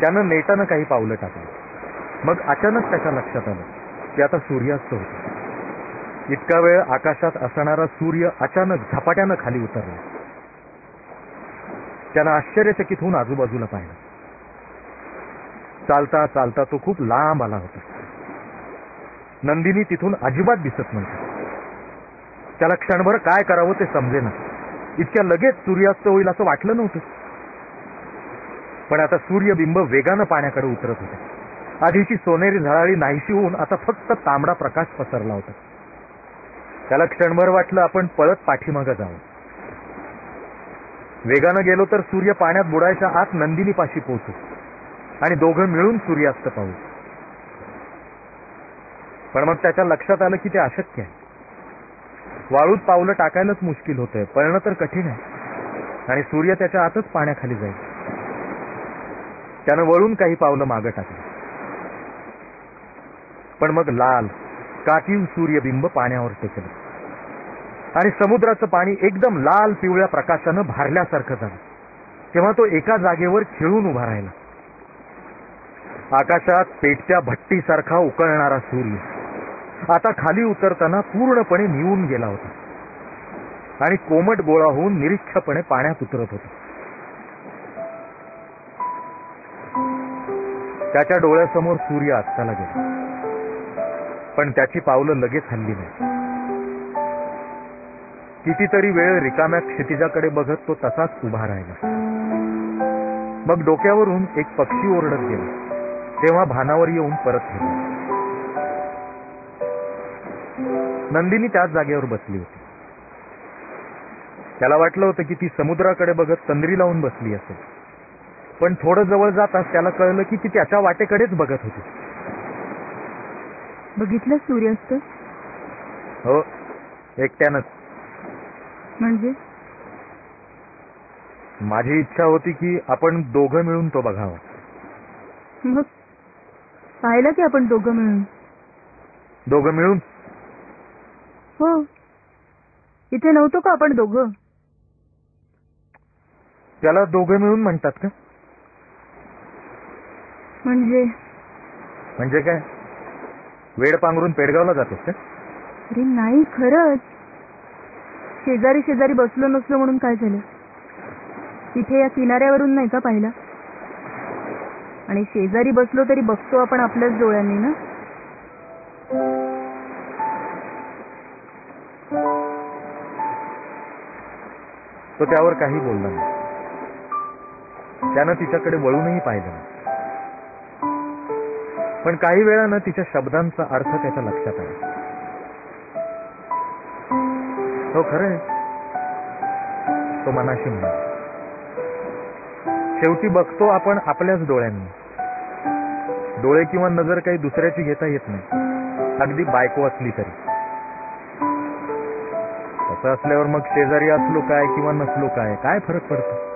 त्यानं नेटानं काही पावलं टाकली. मग अचानक त्याच्या लक्षात आलं की आता सूर्यास्त होतो. इतका वेळ आकाशात असणारा सूर्य अचानक झपाट्यानं खाली उतरला. त्यानं आश्चर्यचकित होऊन आजूबाजूला पाहिलं. चालता चालता तो खूप लांब आला होता. नंदिनी तिथून अजिबात दिसत नव्हती. त्याला क्षणभर काय करावं ते समजेना. इतक्या लगेच सूर्यास्त होईल असं वाटलं नव्हतं. पण आता सूर्यबिंब वेगानं पाण्याकडे उतरत होते. आधीची सोनेरी झळाळी नाहीशी होऊन आता फक्त तांबडा प्रकाश पसरला होता. त्याला क्षणभर वाटलं आपण पळत पाठीमागं जावं. वेगानं गेलो तर सूर्य पाण्यात बुडायच्या आत नंदिनीपाशी पोहोचू आणि दोघं मिळून सूर्यास्त पाहू. पण मग त्याच्या लक्षात आलं की ते अशक्य आहे. वाळूत पावलं टाकायलाच मुश्किल होतंय, पळणं तर कठीण आहे आणि सूर्य त्याच्या आतच पाण्याखाली जाईल. त्यानं वळून काही पावलं मागं टाकली. पण मग लाल काकीव सूर्यबिंब पाण्यावर टेकलं आणि समुद्राचं पाणी एकदम लाल पिवळ्या प्रकाशानं भारल्यासारखं झालं. तेव्हा तो एका जागेवर खिळून उभा राहिला. आकाशात पेटत्या भट्टीसारखा उकळणारा सूर्य आता खाली उतरताना पूर्णपणे निवून गेला होता आणि कोमट गोळा होऊन निरीक्षपणे पाण्यात उतरत होता. त्याच्या डोळ्यासमोर सूर्य अस्ताला गेला, पण त्याची पावलं लगेच हलली नाही. कितीतरी वेळ रिकाम्या क्षितिजाकडे बघत तो तसाच उभा राहिला. मग डोक्यावरून एक पक्षी ओरडत गेला. तेव्हा भानावर येऊन परत गेला. नंदिनी त्याच जागेवर बसली होती. त्याला वाटलं होतं की ती समुद्राकडे बघत तंद्री लावून बसली असेल, पण थोडं जवळ जाताच त्याला कळलं की ती त्याच्या वाटेकडेच बघत होती. बघितलं सूर्यास्त? हो, एकट्यानंच. म्हणजे माझी इच्छा होती की आपण दोघं मिळून तो बघावा. मग पाहिलं की आपण दोघं मिळून? दोघं मिळून? हो. इथे नव्हतो का आपण दोघं? त्याला दोघं मिळून म्हणतात का? म्हणजे काय, वेड पांघरून पेडगावला जातोस का? अरे नाही, खरंच. शेजारी शेजारी बसलो नसलो म्हणून काय झालं? तिथे या किनाऱ्यावरून नाही का पाहिला? आणि शेजारी बसलो तरी बघतो आपण आपल्याच डोळ्यांनी ना. तो त्यावर काही बोलला नाही. त्यानं तिच्याकडे वळूनही पाहिलं नाही. पण काही वेळानं तिच्या शब्दांचा अर्थ त्याच्या लक्षात आला. हो, खरंय, तो मनाशी म्हणाला. शेवटी बघतो आपण आपल्याच डोळ्यांनी. डोळे किंवा नजर काही दुसऱ्याची घेता येत नाही, अगदी बायको असली तरी. तसं असल्यावर मग शेजारी असलो काय किंवा नसलो काय फरक पडतो?